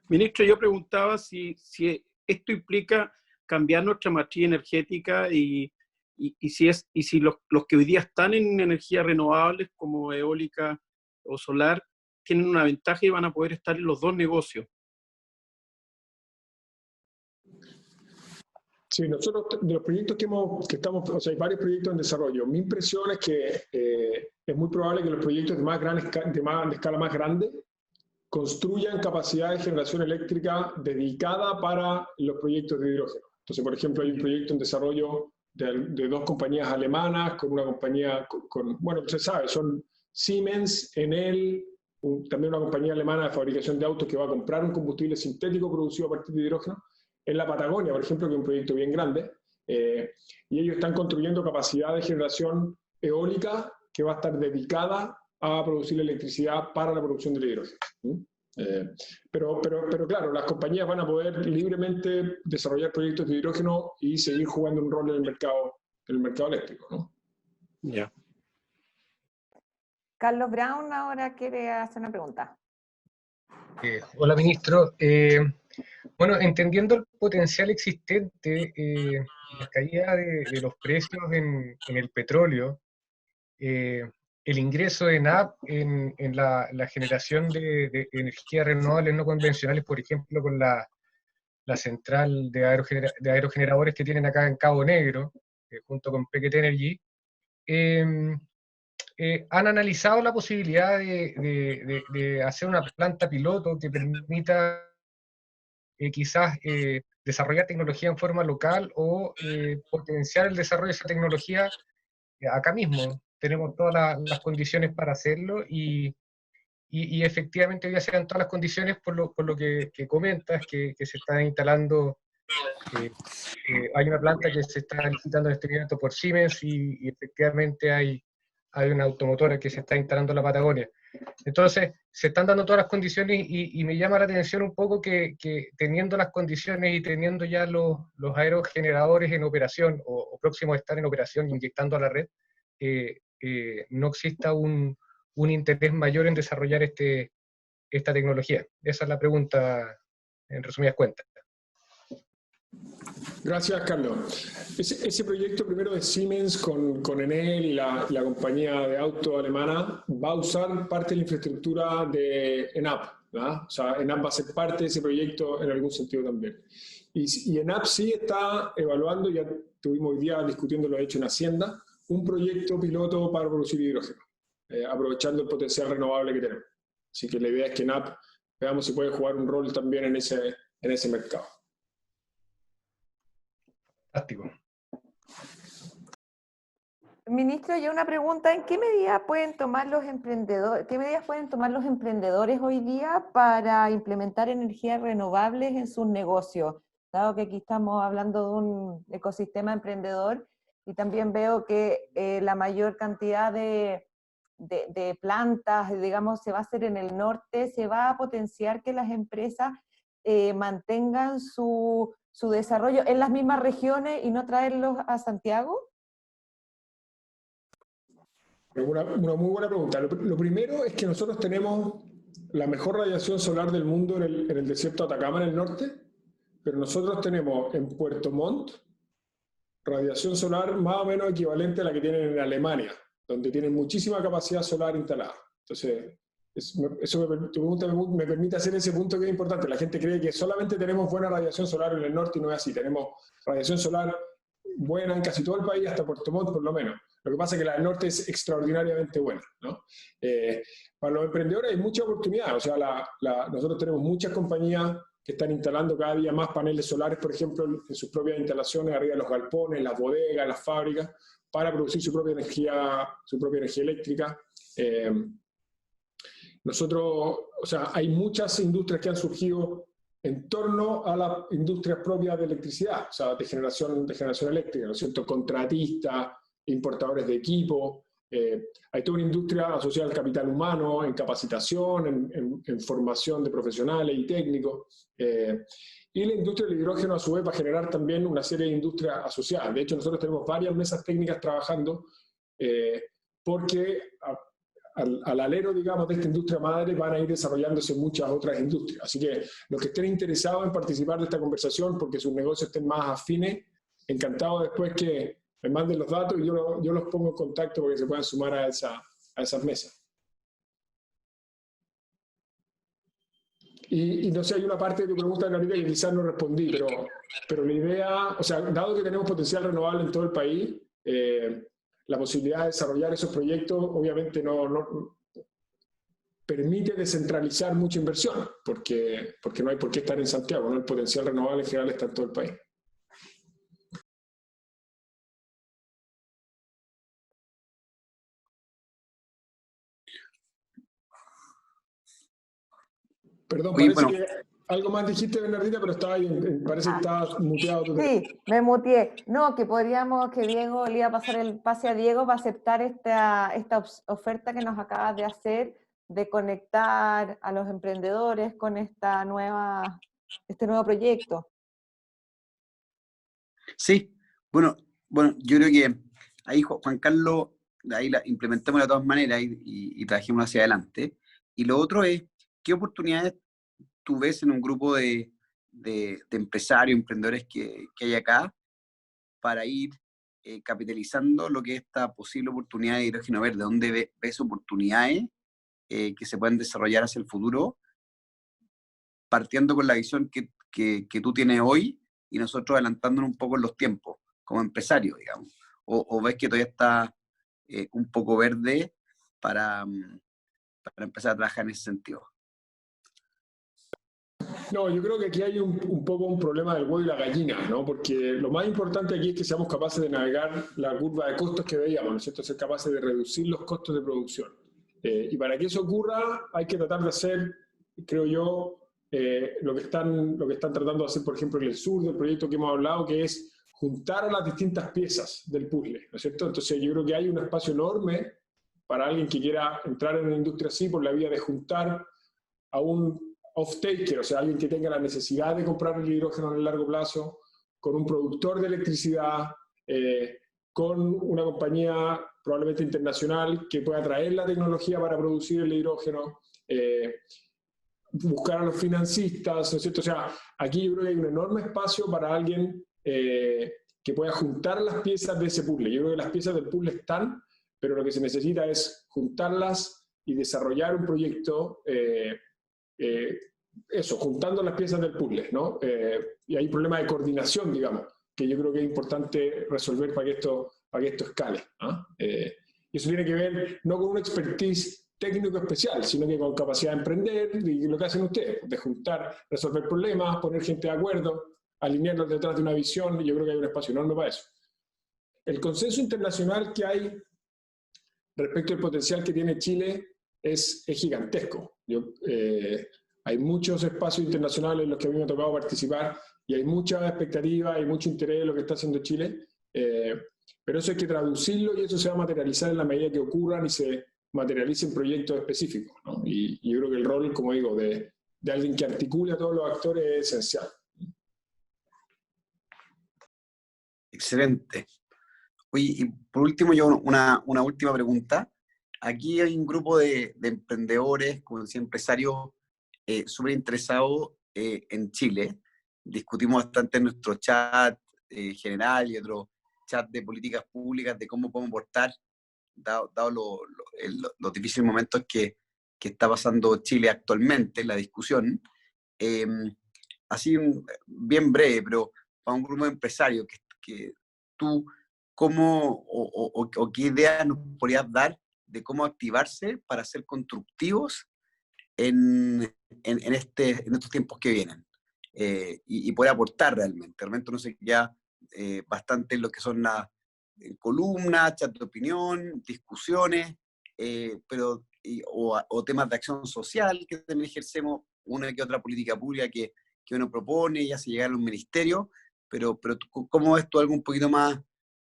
Ministro, yo preguntaba si esto implica cambiar nuestra matriz energética y si los que hoy día están en energías renovables como eólica o solar tienen una ventaja y van a poder estar en los dos negocios. Sí, nosotros de los proyectos que estamos, o sea, hay varios proyectos en desarrollo. Mi impresión es que es muy probable que los proyectos de escala más grande construyan capacidad de generación eléctrica dedicada para los proyectos de hidrógeno. Entonces, por ejemplo, hay un proyecto en desarrollo de dos compañías alemanas, con una compañía, bueno, usted sabe, son Siemens, Enel, también una compañía alemana de fabricación de autos que va a comprar un combustible sintético producido a partir de hidrógeno. en la Patagonia, por ejemplo, que es un proyecto bien grande, y ellos están construyendo capacidad de generación eólica que va a estar dedicada a producir electricidad para la producción del hidrógeno. Pero claro, las compañías van a poder libremente desarrollar proyectos de hidrógeno y seguir jugando un rol en el mercado eléctrico, ¿no? Ya. Carlos Brown ahora quiere hacer una pregunta. Hola, ministro. Bueno, entendiendo el potencial existente, la caída de los precios en el petróleo, el ingreso de NAP en la generación de energías renovables no convencionales, por ejemplo, con la central de aerogeneradores que tienen acá en Cabo Negro, junto con Pequet Energy, ¿han analizado la posibilidad de hacer una planta piloto que permita quizás desarrollar tecnología en forma local o potenciar el desarrollo de esa tecnología acá mismo? Tenemos todas las condiciones para hacerlo y efectivamente hoy día se dan todas las condiciones por lo que comentas, que se está instalando, hay una planta que se está licitando en este momento por Siemens y efectivamente hay una automotora que se está instalando en la Patagonia. Entonces, se están dando todas las condiciones y me llama la atención un poco que teniendo las condiciones y teniendo ya los aerogeneradores en operación o próximos a estar en operación, inyectando a la red, no exista un interés mayor en desarrollar esta tecnología. Esa es la pregunta, en resumidas cuentas. Gracias, Carlos. Ese proyecto primero de Siemens con Enel y la compañía de auto alemana va a usar parte de la infraestructura de ENAP, ¿verdad? O sea, ENAP va a ser parte de ese proyecto en algún sentido también. Y ENAP sí está evaluando, ya tuvimos hoy día discutiendo, lo ha hecho en Hacienda, un proyecto piloto para producir hidrógeno, aprovechando el potencial renovable que tenemos. Así que la idea es que ENAP veamos si puede jugar un rol también en ese mercado. Fantástico. Ministro, yo una pregunta, ¿en qué medidas pueden tomar los emprendedores, hoy día para implementar energías renovables en sus negocios? Dado que aquí estamos hablando de un ecosistema emprendedor y también veo que la mayor cantidad de plantas, digamos, se va a hacer en el norte, se va a potenciar que las empresas mantengan su desarrollo en las mismas regiones y no traerlos a Santiago? Una muy buena pregunta. Lo primero es que nosotros tenemos la mejor radiación solar del mundo en el desierto de Atacama, en el norte, pero nosotros tenemos en Puerto Montt radiación solar más o menos equivalente a la que tienen en Alemania, donde tienen muchísima capacidad solar instalada. Entonces, tu pregunta me permite hacer ese punto que es importante. La gente cree que solamente tenemos buena radiación solar en el norte y no es así. Tenemos radiación solar buena en casi todo el país, hasta Puerto Montt por lo menos. Lo que pasa es que la del norte es extraordinariamente buena, ¿no? Para los emprendedores hay mucha oportunidad. O sea, nosotros tenemos muchas compañías que están instalando cada día más paneles solares, por ejemplo, en sus propias instalaciones, arriba de los galpones, las bodegas, las fábricas, para producir su propia energía eléctrica. O sea, hay muchas industrias que han surgido en torno a las industrias propias de electricidad, o sea, de generación eléctrica, ¿no es cierto? Contratistas, importadores de equipo. Hay toda una industria asociada al capital humano, en capacitación, en formación de profesionales y técnicos. Y la industria del hidrógeno, a su vez, va a generar también una serie de industrias asociadas. De hecho, nosotros tenemos varias mesas técnicas trabajando porque al alero, digamos, de esta industria madre van a ir desarrollándose muchas otras industrias. Así que los que estén interesados en participar de esta conversación porque sus negocios estén más afines, encantado después que me manden los datos y yo los pongo en contacto para que se puedan sumar a esas mesas. Y no sé, hay una parte de tu pregunta, Gabriela, que quizás no respondí, pero la idea, o sea, dado que tenemos potencial renovable en todo el país, la posibilidad de desarrollar esos proyectos obviamente no permite descentralizar mucha inversión, porque no hay por qué estar en Santiago, ¿no? El potencial renovable en general está en todo el país. Perdón, Oye, parece bueno, que Algo más dijiste, Bernardita, pero estaba ahí, parece que estabas muteado. Sí, me muteé. No, que podríamos, que Diego le iba a pasar el pase a Diego para aceptar esta oferta que nos acabas de hacer de conectar a los emprendedores con este nuevo proyecto. Sí, bueno, yo creo que ahí Juan Carlos, ahí la implementamos de todas maneras y trajimos hacia adelante. Y lo otro es, ¿qué oportunidades tú ves en un grupo de empresarios, emprendedores que hay acá para ir capitalizando lo que es esta posible oportunidad de hidrógeno verde? ¿Dónde ves oportunidades que se pueden desarrollar hacia el futuro, partiendo con la visión que tú tienes hoy y nosotros adelantándonos un poco en los tiempos, como empresarios, digamos? ¿O ves que todavía está un poco verde para empezar a trabajar en ese sentido? No, yo creo que aquí hay un poco un problema del huevo y la gallina, ¿no? Porque lo más importante aquí es que seamos capaces de navegar la curva de costos que veíamos, ¿no es cierto? Ser capaces de reducir los costos de producción. Y para que eso ocurra hay que tratar de hacer, creo yo, lo que están tratando de hacer, por ejemplo, en el sur del proyecto que hemos hablado, que es juntar a las distintas piezas del puzzle, ¿no es cierto? Entonces yo creo que hay un espacio enorme para alguien que quiera entrar en una industria así por la vía de juntar a un off-taker, o sea, alguien que tenga la necesidad de comprar el hidrógeno en el largo plazo, con un productor de electricidad, con una compañía probablemente internacional que pueda traer la tecnología para producir el hidrógeno, buscar a los financistas, ¿no es cierto? O sea, aquí yo creo que hay un enorme espacio para alguien que pueda juntar las piezas de ese puzzle. Yo creo que las piezas del puzzle están, pero lo que se necesita es juntarlas y desarrollar un proyecto juntando las piezas del puzzle, ¿no? Y hay un problema de coordinación, digamos, que yo creo que es importante resolver para que esto escale. Y eso tiene que ver no con una expertise técnico especial, sino que con capacidad de emprender y lo que hacen ustedes, de juntar, resolver problemas, poner gente de acuerdo, alinearnos detrás de una visión, y yo creo que hay un espacio enorme para eso. El consenso internacional que hay respecto al potencial que tiene Chile es gigantesco. Hay muchos espacios internacionales en los que a mí me ha tocado participar y hay mucha expectativa, hay mucho interés en lo que está haciendo Chile, pero eso hay que traducirlo y eso se va a materializar en la medida que ocurran y se materialicen proyectos específicos, ¿no? Y yo creo que el rol, como digo, de alguien que articule a todos los actores es esencial. Excelente. Oye, y por último, yo una última pregunta. Aquí hay un grupo de emprendedores, como decía, empresarios súper interesados en Chile. Discutimos bastante en nuestro chat general y otro chat de políticas públicas de cómo podemos aportar, dado los difíciles momentos que está pasando Chile actualmente en la discusión. Así, bien breve, pero para un grupo de empresarios que tú, ¿cómo o qué ideas nos podrías dar de cómo activarse para ser constructivos en estos tiempos que vienen? Y poder aportar realmente. Realmente uno se queda bastante en lo que son las columnas, chat de opinión, discusiones, o temas de acción social que también ejercemos, una que otra política pública que uno propone y hace llegar a los ministerios, pero ¿cómo ves tú algo un poquito más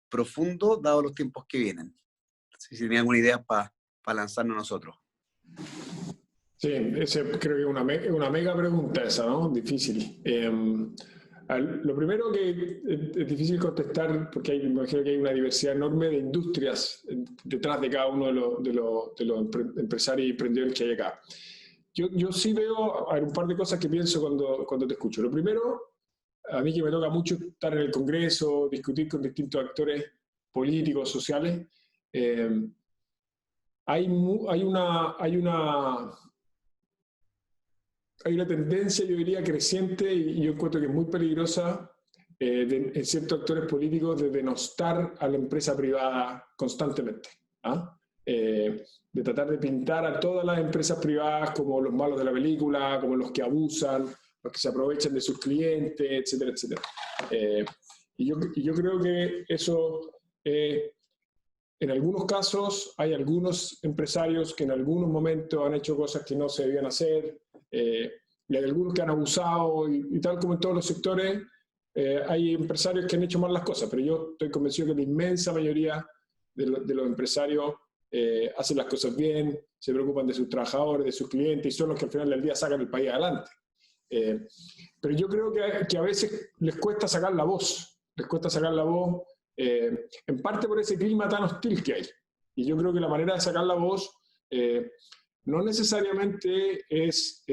profundo, dado los tiempos que vienen? Si tienen alguna idea para lanzarnos nosotros. Sí, creo que es una mega pregunta esa, ¿no? Difícil. Lo primero que es difícil contestar, porque me imagino que hay una diversidad enorme de industrias detrás de cada uno de los empresarios y emprendedores que hay acá. Yo sí veo un par de cosas que pienso cuando te escucho. Lo primero, a mí que me toca mucho estar en el Congreso, discutir con distintos actores políticos, sociales, hay una tendencia, yo diría, creciente, y yo encuentro que es muy peligrosa en ciertos actores políticos de denostar a la empresa privada constantemente. De tratar de pintar a todas las empresas privadas como los malos de la película, como los que abusan, los que se aprovechan de sus clientes, etcétera, etcétera. Y yo creo que eso, en algunos casos, hay algunos empresarios que en algunos momentos han hecho cosas que no se debían hacer. hay algunos que han abusado y tal como en todos los sectores, hay empresarios que han hecho mal las cosas, pero yo estoy convencido que la inmensa mayoría de los empresarios hacen las cosas bien, se preocupan de sus trabajadores, de sus clientes, y son los que al final del día sacan el país adelante. Pero yo creo que a veces les cuesta sacar la voz, en parte por ese clima tan hostil que hay. Y yo creo que la manera de sacar la voz no necesariamente es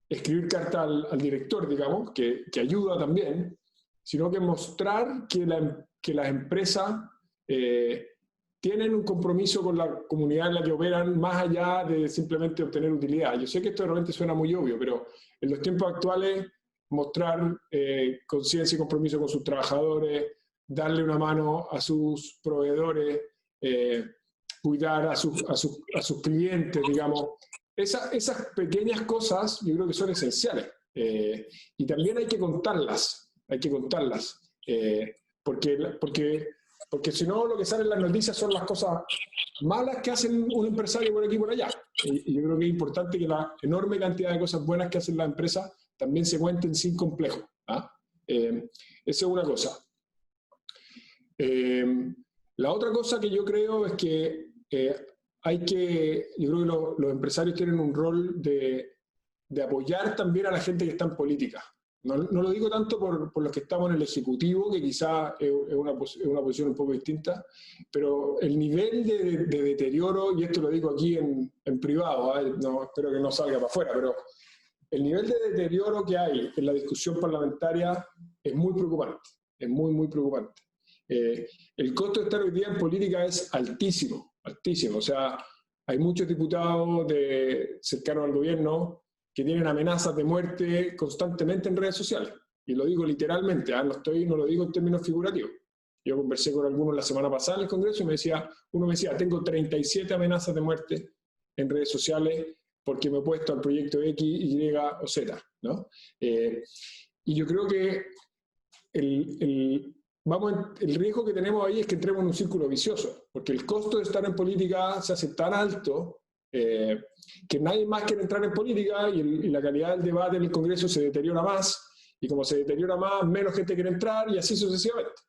escribir carta al director, digamos, que ayuda también, sino que mostrar que las empresas tienen un compromiso con la comunidad en la que operan, más allá de simplemente obtener utilidad. Yo sé que esto realmente suena muy obvio, pero en los tiempos actuales mostrar conciencia y compromiso con sus trabajadores, darle una mano a sus proveedores, cuidar a sus clientes, digamos. Esas pequeñas cosas yo creo que son esenciales. Y también hay que contarlas, porque si no lo que sale en las noticias son las cosas malas que hacen un empresario por aquí y por allá. Y yo creo que es importante que la enorme cantidad de cosas buenas que hacen las empresas también se cuenten sin complejo. Esa es una cosa. La otra cosa que yo creo es que yo creo que los empresarios tienen un rol de apoyar también a la gente que está en política. No lo digo tanto por los que estamos en el Ejecutivo, que quizá es una posición un poco distinta, pero el nivel de deterioro, y esto lo digo aquí en privado, no, espero que no salga para afuera, pero el nivel de deterioro que hay en la discusión parlamentaria es muy preocupante, es muy, muy preocupante. El costo de estar hoy día en política es altísimo, altísimo. O sea, hay muchos diputados cercanos al gobierno que tienen amenazas de muerte constantemente en redes sociales. Y lo digo literalmente, no lo digo en términos figurativos. Yo conversé con algunos la semana pasada en el Congreso y uno me decía, tengo 37 amenazas de muerte en redes sociales porque me he puesto al proyecto X, Y o Z, ¿no? Y yo creo que el riesgo que tenemos ahí es que entremos en un círculo vicioso, porque el costo de estar en política se hace tan alto que nadie más quiere entrar en política y la calidad del debate en el Congreso se deteriora más, y como se deteriora más, menos gente quiere entrar y así sucesivamente.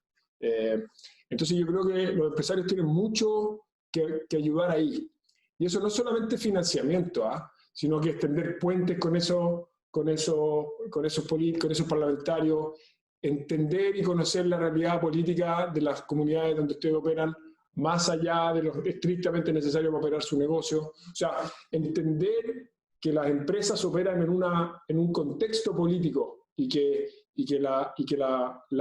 Entonces yo creo que los empresarios tienen mucho que ayudar ahí. Y eso no es solamente financiamiento, sino que extender puentes con esos parlamentarios, entender y conocer la realidad política de las comunidades donde ustedes operan, más allá de lo estrictamente necesario para operar su negocio. O sea, entender que las empresas operan en un contexto político y que la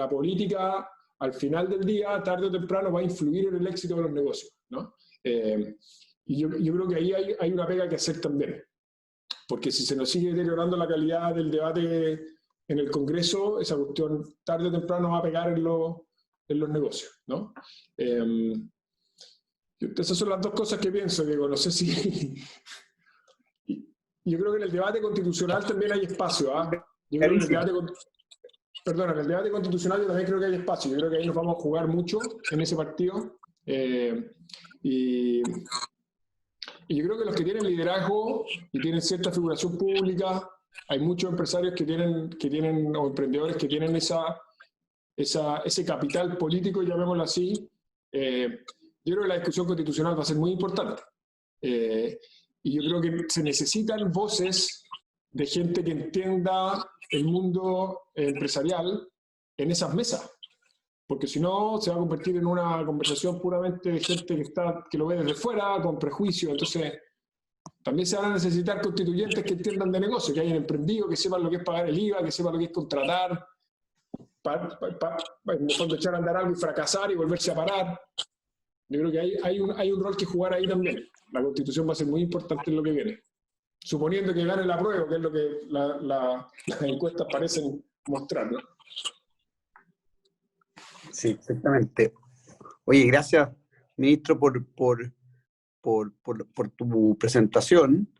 política, al final del día, tarde o temprano, va a influir en el éxito de los negocios, ¿no? Y yo creo que ahí hay una pega que hacer también. Porque si se nos sigue deteriorando la calidad del debate en el Congreso, esa cuestión tarde o temprano va a pegar en los negocios, ¿no? Esas son las dos cosas que pienso, Diego. No sé si... Yo creo que en el debate constitucional también hay espacio. Yo creo que en el debate constitucional yo también creo que hay espacio. Yo creo que ahí nos vamos a jugar mucho en ese partido. Y yo creo que los que tienen liderazgo y tienen cierta figuración pública, hay muchos empresarios que tienen o emprendedores que tienen ese capital político, llamémoslo así. Yo creo que la discusión constitucional va a ser muy importante. Y yo creo que se necesitan voces de gente que entienda el mundo empresarial en esas mesas. Porque si no, se va a convertir en una conversación puramente de gente que lo ve desde fuera, con prejuicio. Entonces, también se van a necesitar constituyentes que entiendan de negocio, que hayan emprendido, que sepan lo que es pagar el IVA, que sepan lo que es contratar, para en el fondo echar a andar algo y fracasar y volverse a parar. Yo creo que hay un rol que jugar ahí también. La Constitución va a ser muy importante en lo que viene. Suponiendo que gane la apruebo, que es lo que las encuestas parecen mostrar, ¿no? Sí, exactamente. Oye, gracias, ministro, por tu presentación.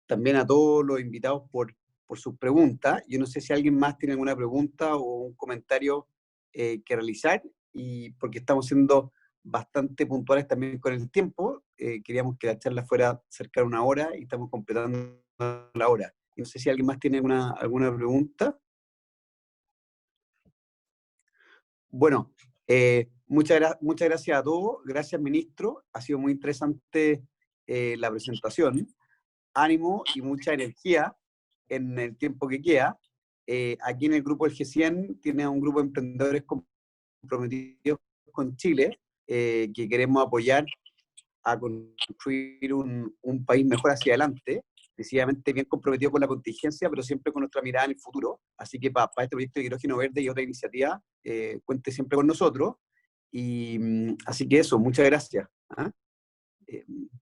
También a todos los invitados por sus preguntas. Yo no sé si alguien más tiene alguna pregunta o un comentario que realizar, y porque estamos siendo bastante puntuales también con el tiempo. Queríamos que la charla fuera cerca de una hora y estamos completando la hora. no sé si alguien más tiene alguna pregunta. Bueno, muchas gracias a todos. Gracias, ministro. Ha sido muy interesante la presentación. Ánimo y mucha energía en el tiempo que queda. Aquí en el grupo del G100 tiene un grupo de emprendedores comprometidos con Chile, que queremos apoyar a construir un país mejor hacia adelante, decididamente bien comprometido con la contingencia, pero siempre con nuestra mirada en el futuro. Así que para este proyecto de hidrógeno verde y otra iniciativa, cuente siempre con nosotros. Y así que eso, muchas gracias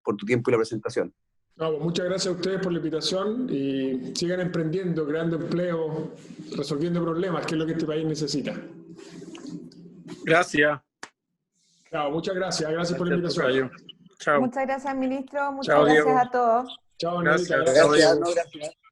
por tu tiempo y la presentación. No, muchas gracias a ustedes por la invitación y sigan emprendiendo, creando empleo, resolviendo problemas, que es lo que este país necesita. Gracias. Chao, muchas gracias. Gracias por la invitación. Chao. Muchas gracias, ministro. Muchas Chao, gracias Diego. a todos. Chao, Gracias. Anelita. Gracias, no, gracias.